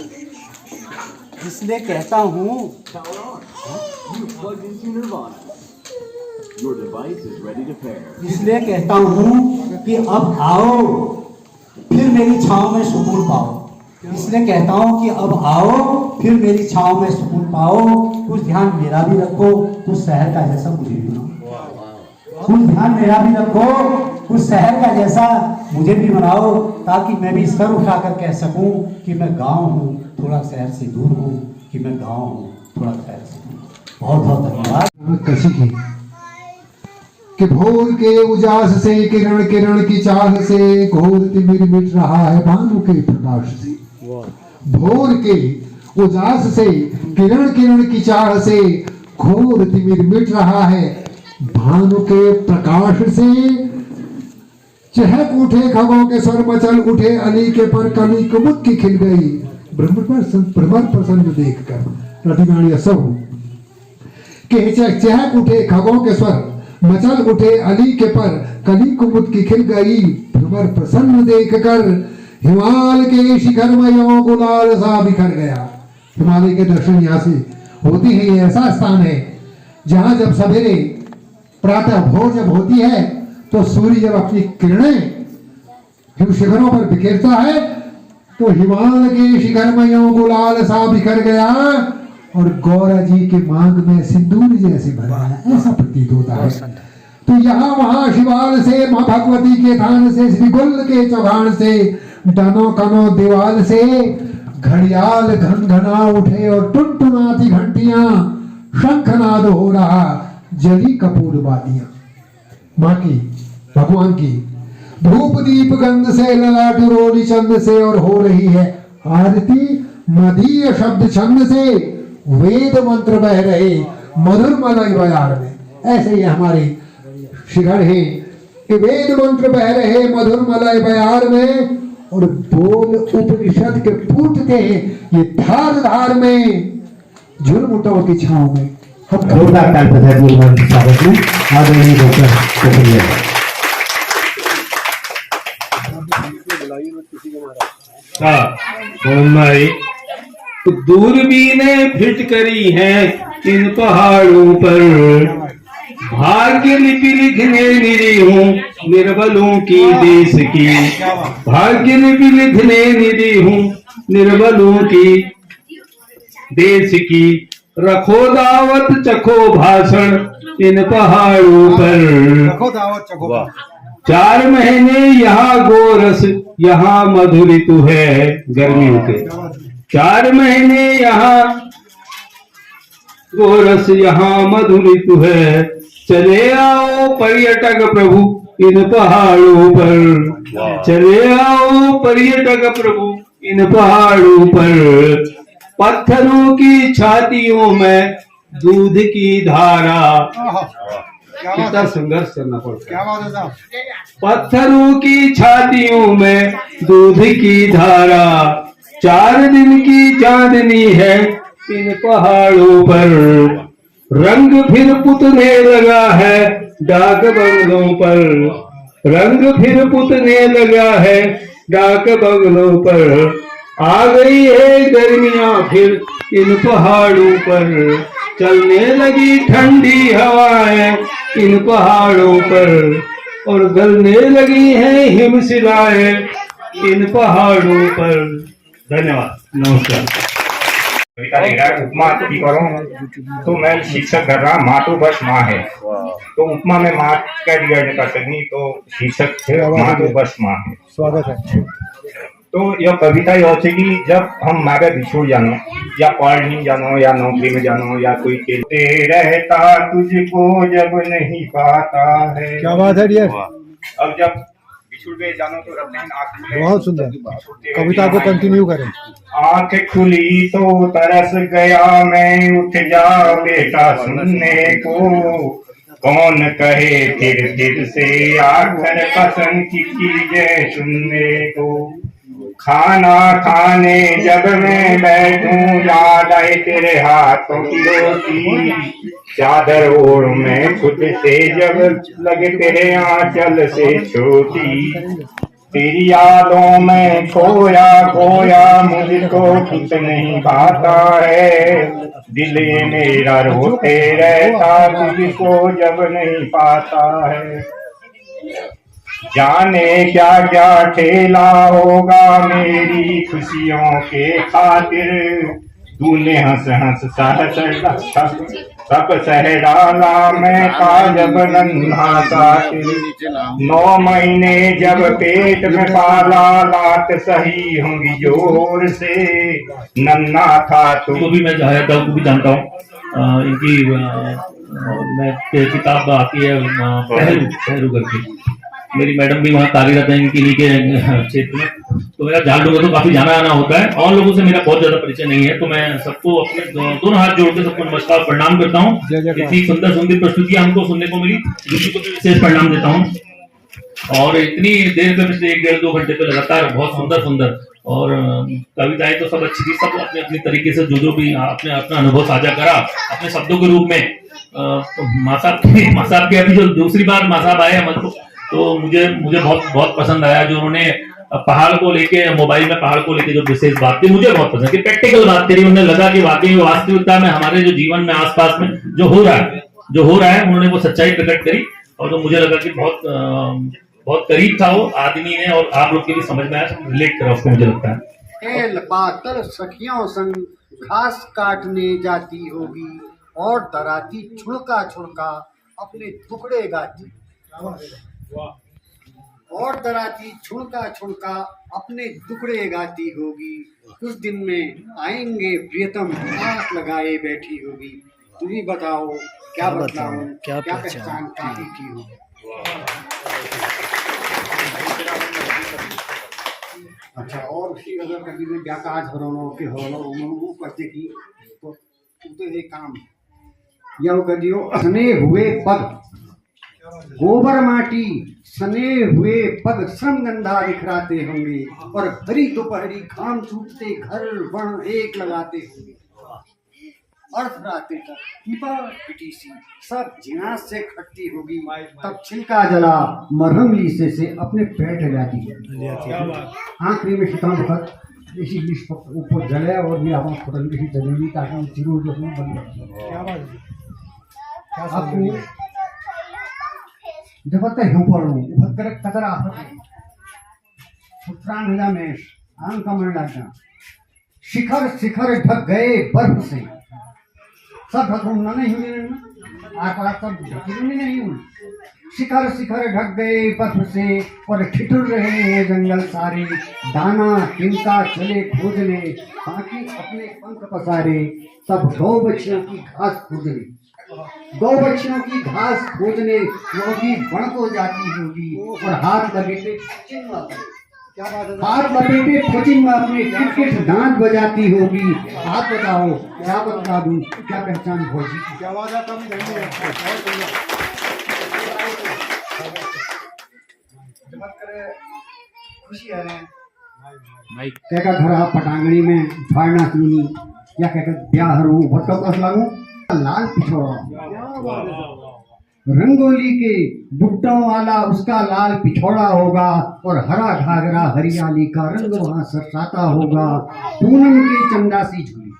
इसलिए कहता हूँ इसलिए कहता हूँ कि अब आओ, फिर मेरी छांव में सुकून पाओ। इसलिए कहता हूँ कि अब आओ, फिर मेरी छांव में सुकून पाओ। कुछ ध्यान मेरा भी रखो, कुछ शहर का जैसा मुझे भी बनाओ। कुछ ध्यान मेरा भी रखो, कुछ शहर का जैसा मुझे भी बनाओ, ताकि मैं भी सर उठाकर कह सकूं कि मैं गांव हूं, थोड़ा शहर से दूर हूं, कि मैं गांव हूं, थोड़ा शहर से दूर। बहुत बहुत धन्यवाद। कसी की कि भोर के उजास से किरण किरण की चाह से घोर तिमिर मिट रहा है भानु के प्रकाश से। भोर के उजास से किरण किरण की चाह से घोर तिमिर मिट रहा है भानु के प्रकाश से। चहक उठे खगों के स्वर मचल उठे अली के पर कली कुमुद की खिल गई। भ्रमर प्रसन्न देखकर प्रतिमानी सब के चहक उठे खगों के स्वर मचल उठे अली के पर कली कुमुद की खिल गई। भ्रमर प्रसन्न देखकर हिमालय के शिखर में यो गुलाल सा बिखर गया। हिमालय के दर्शन यहाँ से होती है। ये ऐसा स्थान है जहां जब सवेरे प्रातः भोर जब होती है तो सूर्य जब अपनी किरणें हिम शिखरों पर बिखेरता है तो हिमालय के शिखर में यो गुलाल सा बिखर गया और गौरा जी के मांग में सिंदूर जैसे भरा है, ऐसा प्रतीत होता है। तो यहाँ वहां शिवाल से माँ भगवती के थान से श्री गुल के चौहान से डनो कनो दीवाल से घड़ियाल घन घना उठे और टुनटुनाती घंटियां शंखनाद हो रहा जली कपूर वादियां माँ की भगवान की धूप दीप गंध से ललाट रोली चंद से और हो रही है आरती मदीय शब्द छंद से वेद मंत्र बह रहे मधुर मलय बयार में। ऐसे ही हमारे शिखर है कि वेद मंत्र बह रहे मधुर मलय बयार में और बोल उपनिषद के फूटते हैं ये धार धार में झुरमुटों की छांव में। हम जोरदार ताल बजाइए स्वागत में आदरणीय डॉक्टर तो दूरबीनें फिट करी हैं इन पहाड़ों पर, भाग्य लिपि लिखने निरी हूँ निर्बलों की देश की। भाग्य लिपि लिखने निरी हूँ निर्बलों की देश की। रखो दावत चखो भाषण इन पहाड़ों पर। रखो दावत चखो। 4 महीने यहाँ गोरस यहाँ मधुर ऋतु है गर्मियों के। 4 महीने यहाँ गोरस यहाँ मधुर ऋतु है। चले आओ पर्यटक प्रभु इन पहाड़ों पर। चले आओ पर्यटक प्रभु इन पहाड़ों पर। पत्थरों की छातियों में दूध की धारा। कितना संघर्ष करना पड़ता है। पत्थरों की छातियों में दूध की धारा। 4 दिन की चांदनी है इन पहाड़ों पर। रंग फिर पुतने लगा है डाक बंगलों पर। रंग फिर पुतने लगा है डाक बंगलों पर। आ गई है गर्मियां फिर इन पहाड़ों पर। चलने लगी ठंडी हवाएं इन पहाड़ों पर और गलने लगी हैं हिमशिलाएं इन पहाड़ों पर। धन्यवाद, नमस्कार। कविता लिख रहा है, उपमा की करो तो मैं शिक्षक कर रहा, माँ तो बस माँ है, तो उपमा में माँ कह दिया कर सकनी, तो शीर्षक है माँ तो बस माँ है। स्वागत है। तो यह कविता ये होती कि जब हम मारे बिछुड़ जानो या पढ़ने जानो या नौकरी में जानो या कोई खेलते रहता तुझको जब नहीं पाता है। क्या बात है डियर। अब जब बिछुड़ गए जानो तो रखते हैं आँख खुले, बहुत सुंदर, कविता को कंटिन्यू करें। आँख खुली तो तरस गया मैं, उठ जा बेटा सुनने को, कौन कहे फिर से आखिर पसंद की चीजें सुनने को। खाना खाने जब मैं बैठूं याद आए तेरे हाथों की रोटी, चादर ओढ़ मैं खुद से जब लगे तेरे आंचल से छोटी, तेरी यादों में खोया खोया मुझको कुछ नहीं भाता है, दिल ये मेरा रोते रहता तुझको जब नहीं पाता है। जाने क्या क्या ठेला होगा मेरी खुशियों के खातिर, तूने हंस हंस सब सह डाला मैं था जब नन्हा साथिर। 9 महीने जब पेट में पाला लात सही होंगी जोर से, नन्हा था तू। तो भी मैं को भी जानता हूँ, इनकी मैं किताब आती है पहलू करके, मेरी मैडम भी वहाँ कार्यरत है इनकी के क्षेत्र में, तो मेरा झाल डूंगा तो काफी जाना आना होता है, और लोगों से मेरा बहुत ज्यादा परिचय नहीं है, तो मैं सबको अपने दोनों हाथ जोड़ के सबको नमस्कार प्रणाम करता हूँ। इतनी सुंदर सुंदर प्रस्तुतियां हमको सुनने को मिली, जिसको को भी विशेष प्रणाम देता हूँ। और इतनी देर पे पिछले 1-1.5-2 घंटे पे लगातार बहुत सुंदर सुंदर और कविताएं तो सब अच्छी थी, सब अपने अपने तरीके से जो भी आपने अपना अनुभव साझा करा अपने शब्दों के रूप में। माँ साहब के अभी जो दूसरी बार माँ साहब आए हमको, तो मुझे बहुत बहुत पसंद आया जो उन्होंने पहाड़ को लेके, मोबाइल में पहाड़ को लेके जो विशेष बात थी मुझे बहुत पसंद, कि प्रैक्टिकल बात करी। उन्हें लगा कि वाकई वास्तविकता में हमारे जो जीवन में आसपास में जो हो रहा है उन्होंने वो सच्चाई प्रकट करी, और तो मुझे लगा कि बहुत करीब था वो आदमी ने, और आप लोग के भी समझ में आया, रिलेट करा उसको, मुझे लगता है। एल पातर सखियों संग घास काटने जाती होगी, और दराती छुड़का छुड़का अपने टुकड़े गाती, और दराती छुड़का छुड़का अपने टुकड़े गाती होगी। कुछ दिन में आएंगे प्रियतम आँख लगाए बैठी होगी। तुम ही बताओ क्या बतलाऊं, क्या पहचान काहे की हो। अच्छा, और उसी अगर कभी में व्याकाज हरोनो के हरोनो वो करते की तो उते एक काम यह कर दियो। सने हुए पग गोबर माटी सने हुए पग श्रम गंधा बिखराते होंगे, और हरी दोपहरी घाम छूटते घर वन एक लगाते होंगे। अर्थ राते तक पीपा पिटी सी सब जिनास से खटती होगी, तब छिलका जला मरहम लीसे से अपने पेट जाती है। आखिरी में शिकाम भक्त इसी ऊपर जले और भी आवाज फटन की जलेगी, ताकि हम चिरू जो बन जाए। आपको जब तक हम पढ़ो भक्कर कतरा उत्तरायण में आम का मन लगा, शिखर शिखर ढक गए बर्फ से, सब ढकूंगा नहीं हुई आकाश सब ढकी नहीं हुई। शिखर शिखर ढक गए बर्फ से, और ठिठुर रहे हैं जंगल सारे, दाना तिनका चले खोजने बाकी अपने पंख पसारे। सब गौ बच्चियों की घास खोजने, गौ बच्चियों की घास खोजने योगी बण को जाती होगी, और हाथ लपेटे कोचिंग में अपने क्रिकेट दांत बजाती होगी। आप बताओ क्या बता दूं, क्या पहचान भोजी की। क्या बात है, कम खुशी है क्या घर पटांगड़ी में फाड़ना सुनी, या कहते ब्याह हरू भट्टो कस लागू लाल पिछोड़ा, रंगोली के बुट्टों वाला उसका लाल पिछोड़ा होगा, और हरा घाघरा हरियाली का रंग वहाँ सरसाता होगा। पूनम के चंदासी झूली,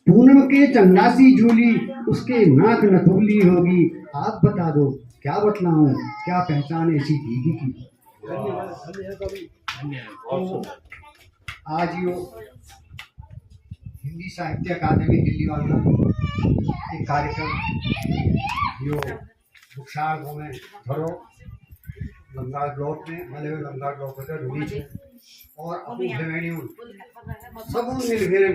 पूनम के चंदासी झूली उसके नाक नथुली होगी। आप बता दो क्या बतलाऊं, क्या पहचान ऐसी दीदी की। आज यो हिंदी साहित्य अकादमी दिल्ली वालों एक कार्यक्रम जो वृक्षारोपण में धरो लंगा ब्लॉक में भले लंगा ब्लॉक का रिलीज है और अपनी भेड़ियों सब मिल भेड़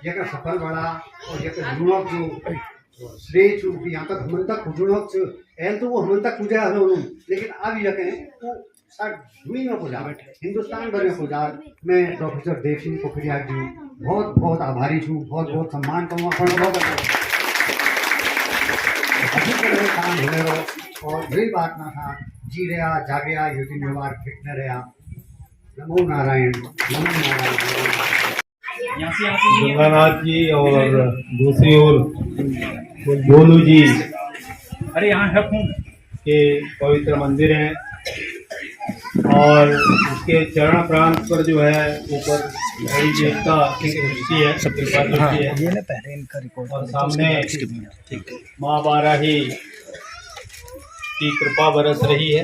यह सफल बड़ा और यह जुड़क जो श्रेय चु यहाँ तक हम तक जुड़क एल तो वो हम तक पूजा हलो लेकिन अब यह वो साथ जुड़ी में पूजा हिंदुस्तान भर में पूजा मैं प्रोफेसर देव सिंह पोखरियाल जी बहुत बहुत आभारी छूँ बहुत बहुत सम्मान करूँ बहुत अधिक काम होने रहो और यही बात ना था जी रहा जागया युति व्यवहार फिट न रहा नमो नारायण नमो नारायण। गंगानाथ जी और दूसरी ओर गोलू जी अरे यहाँ है फोन के पवित्र मंदिर हैं और उसके चरण प्रांत पर जो है ऊपर बड़ी देवता की दृष्टि है दृष्टि है और सामने माँ बाराही की कृपा बरस रही है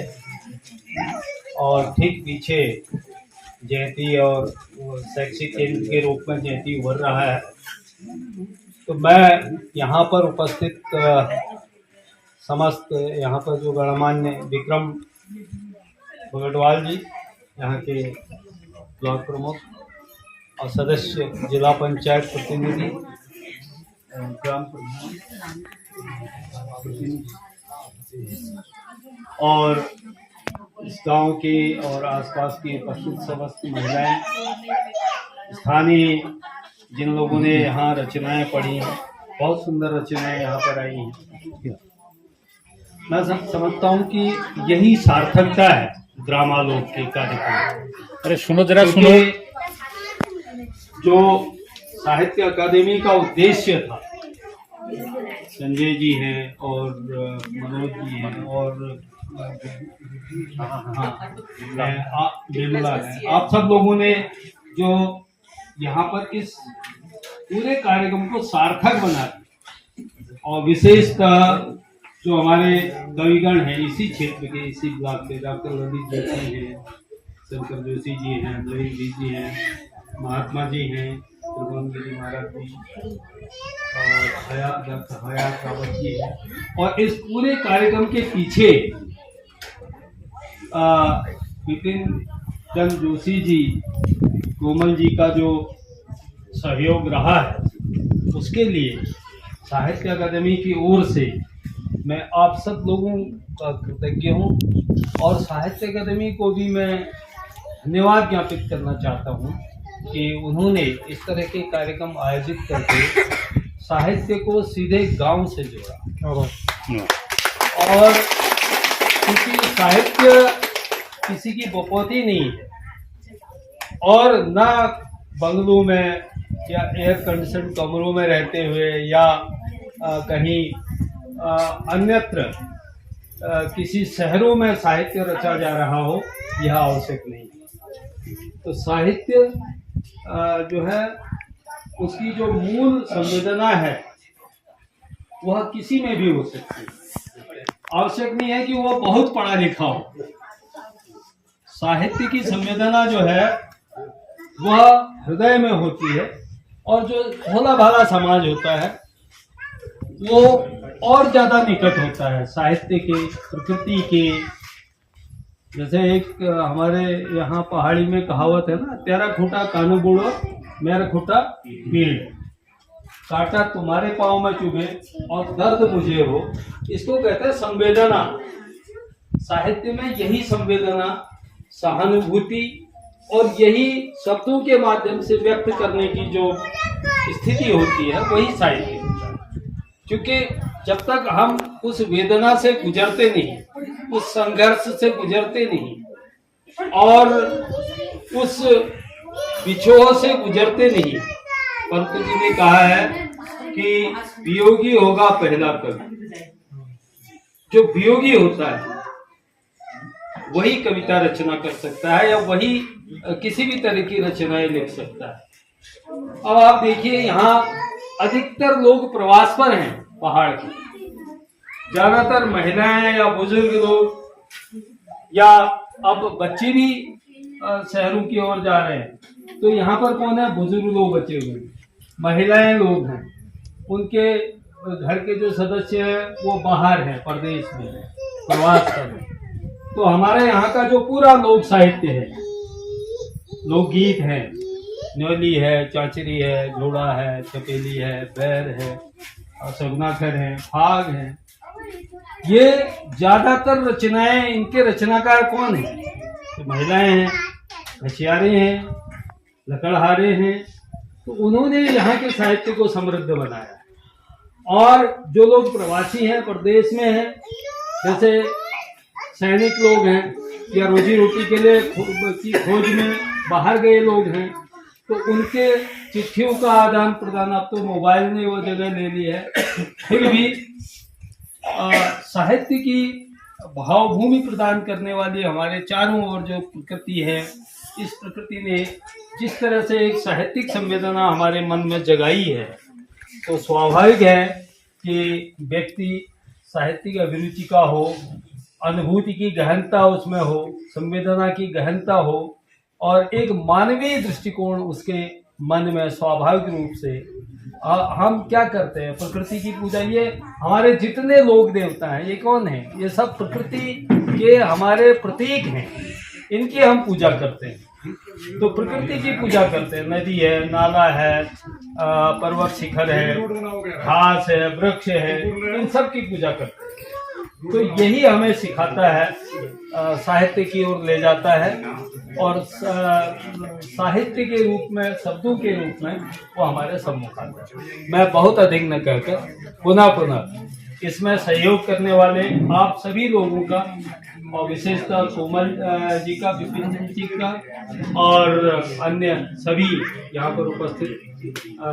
और ठीक पीछे जयंती और शैक्षिक केंद्र के रूप में जयंती उभर रहा है। तो मैं यहाँ पर उपस्थित समस्त यहाँ पर जो गणमान्य विक्रम भगटवाल जी यहाँ के ब्लॉक प्रमुख और सदस्य जिला पंचायत प्रतिनिधि ग्राम और इस गांव के और आसपास की उपस्थित समस्त महिलाएं स्थानीय जिन लोगों ने यहाँ रचनाएं पढ़ी हैं बहुत सुंदर रचनाएं यहाँ पर आई हैं। मैं समझता हूँ कि यही सार्थकता है ड्रामालोक के कार्यक्रम। अरे सुनो जरा सुनो जो साहित्य अकादमी का उद्देश्य था संजय जी हैं और मनोज जी हैं और निर्मला है आप सब लोगों ने जो यहाँ पर इस पूरे कार्यक्रम को सार्थक बना दिया और विशेषतः जो हमारे कविगण हैं इसी क्षेत्र के इसी ब्लॉक के डॉक्टर ललित जोशी हैं शंकर जोशी जी हैं ललित जी हैं महात्मा जी हैं त्रिभुवन गिरी महाराज जी और डॉक्टर हयात रावत जी हैं और इस पूरे कार्यक्रम के पीछे विपिन चंद्र जोशी जी कोमल जी का जो सहयोग रहा है उसके लिए साहित्य अकादमी की ओर से मैं आप सब लोगों का कृतज्ञ हूँ और साहित्य अकादमी को भी मैं धन्यवाद ज्ञापित करना चाहता हूँ कि उन्होंने इस तरह के कार्यक्रम आयोजित करके साहित्य को सीधे गांव से जोड़ा और क्योंकि साहित्य किसी की बपौती नहीं है और ना बंगलों में या एयर कंडीशन कमरों में रहते हुए या कहीं अन्यत्र किसी शहरों में साहित्य रचा जा रहा हो यह आवश्यक नहीं है। तो साहित्य जो है उसकी जो मूल संवेदना है वह किसी में भी हो सकती है। आवश्यक नहीं है कि वह बहुत पढ़ा लिखा हो। साहित्य की संवेदना जो है वह हृदय में होती है और जो भोला भाला समाज होता है वो और ज्यादा निकट होता है साहित्य के प्रकृति के। जैसे एक हमारे यहाँ पहाड़ी में कहावत है ना, तेरा खूटा कानू बुढ़ो मेरा खूटा पीड़, कांटा तुम्हारे पाँव में चुभे और दर्द मुझे हो। इसको कहते हैं संवेदना। साहित्य में यही संवेदना, सहानुभूति और यही शब्दों के माध्यम से व्यक्त करने की जो स्थिति होती है वही साहित्य होता है। क्योंकि जब तक हम उस वेदना से गुजरते नहीं, उस संघर्ष से गुजरते नहीं और उस विछोह से गुजरते नहीं, पंत जी ने कहा है कि वियोगी होगा पहला कवि। जो वियोगी होता है वही कविता रचना कर सकता है या वही किसी भी तरह की रचनाएं लिख सकता है। अब आप देखिए यहाँ अधिकतर लोग प्रवास पर हैं पहाड़ के, ज्यादातर महिलाएं या बुजुर्ग लोग या अब बच्चे भी शहरों की ओर जा रहे हैं। तो यहाँ पर कौन है? बुजुर्ग लोग बचे हुए हैं। महिलाएं लोग हैं, उनके घर के जो सदस्य हैं वो बाहर हैं, परदेश में हैं, प्रवास कर रहे हैं। तो हमारे यहाँ का जो पूरा लोक साहित्य है, लोकगीत है, न्योली है, चांचरी है, घोड़ा है, चपेली है, बैर है, और सगुनाखर है, फाग है, ये ज्यादातर रचनाएं, इनके रचनाकार कौन है? तो महिलाएं हैं, घसियारे हैं, लकड़हारे हैं। तो उन्होंने यहाँ के साहित्य को समृद्ध बनाया। और जो लोग प्रवासी हैं, प्रदेश में हैं, जैसे सैनिक लोग हैं या रोजी रोटी के लिए की खोज में बाहर गए लोग हैं, तो उनके चिट्ठियों का आदान प्रदान, अब तो मोबाइल ने वो जगह ले ली है, फिर भी साहित्य की भावभूमि प्रदान करने वाली हमारे चारों ओर जो प्रकृति है, इस प्रकृति ने जिस तरह से एक साहित्यिक संवेदना हमारे मन में जगाई है, तो स्वाभाविक है कि व्यक्ति साहित्यिक अभिरुचि का हो, अनुभूति की गहनता उसमें हो, संवेदना की गहनता हो, और एक मानवीय दृष्टिकोण उसके मन में स्वाभाविक रूप से। हम क्या करते हैं? प्रकृति की पूजा। ये हमारे जितने लोक देवता हैं, ये कौन है? ये सब प्रकृति के हमारे प्रतीक हैं, इनकी हम पूजा करते हैं। तो प्रकृति की पूजा करते हैं। नदी है, नाला है, पर्वत शिखर है, घास है, वृक्ष है, इन सब की पूजा करते हैं। तो यही हमें सिखाता है, साहित्य की ओर ले जाता है, और साहित्य के रूप में, शब्दों के रूप में वो हमारे सम्मुख आता है। मैं बहुत अधिक न कहकर पुनः इसमें सहयोग करने वाले आप सभी लोगों का, और विशेषतः कोमल जी का, विपिन जी का, और अन्य सभी यहाँ पर उपस्थित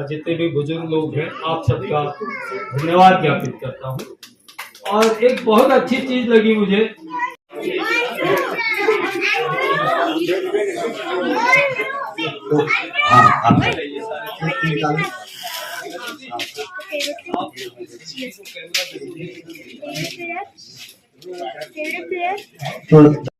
जितने भी बुजुर्ग लोग हैं, आप सबका धन्यवाद ज्ञापित करता हूँ। और एक बहुत अच्छी चीज लगी मुझे, तो